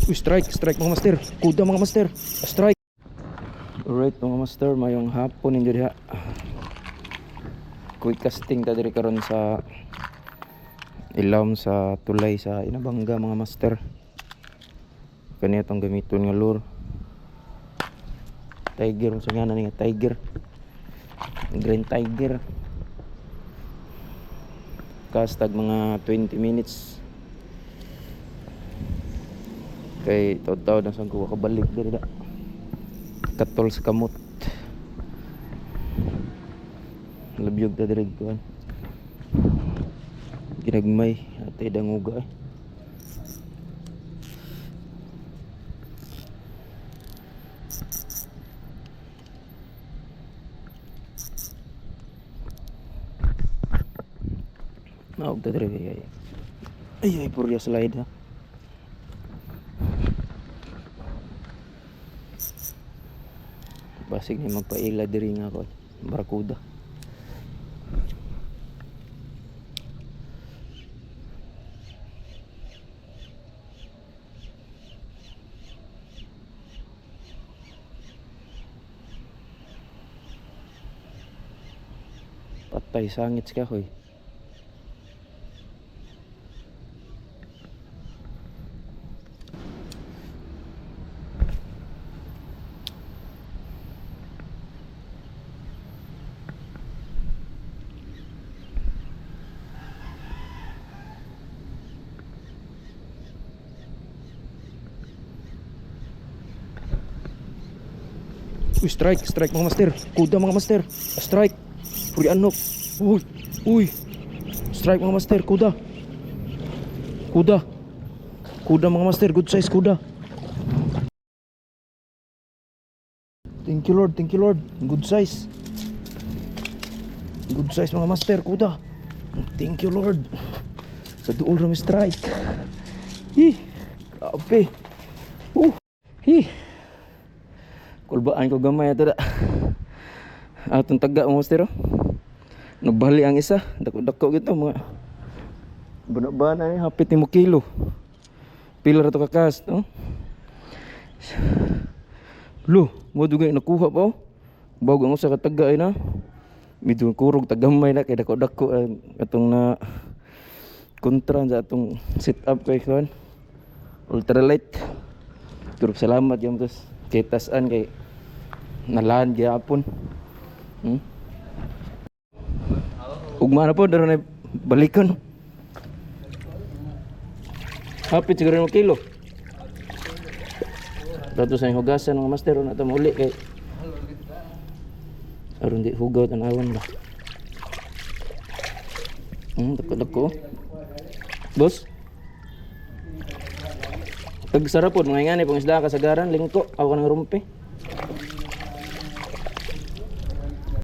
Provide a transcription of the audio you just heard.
Strike mga master. Kuda mga master. Strike. Alright mga master, mayong hapon ninyo diha. Quick casting ta diri karon sa ilawom sa tulay sa Inabanga mga master. Kaniya tong gamiton nga lure. Tiger, unsa nga nga tiger. Green tiger. Kastag mga 20 minutes. Kay taw-taw na sang kuha kabalik diri da. Katol sa kamot. Labyog ta diri kuan. Ginagmay atay danguga. Naog ta diri ay purya slide ha. Basig ni magpaila diri nga ako barakuda. Patay sangit ka hoy. Strike mga master. Kuda mga master. Strike. Puri anok. Uy. Strike mga master. Kuda mga master. Good size kuda. Thank you Lord. Good size mga master. Kuda. Thank you Lord. Sa duol rami strike. Grabe. Kulbaan ko gamay ato da. Atong taga mga master. Nabali ang isa. Dako-dako gito mga bana-bana ni hapit ni mo kilo. Pila ra to kakas, no? Lo, mo dugay nakuha pa oh. Bawag ang usa ka taga ay na. Medyo kurog tagamay na kay dako-dako atong na kontra sa atong setup kay kuan. Ultralight. Pero salamat yung tos kitasan kay nalaan gyapon. Ugma na po daron ay balikon. Hapit siguro ng kilo. Dato sa hugasan mga master na ta mauli kay aron di hugaw tan-awan ba. Dako-dako. Boss. Pag sarapod mga ngani pang isda kasagaran lingko ako nang rumpi.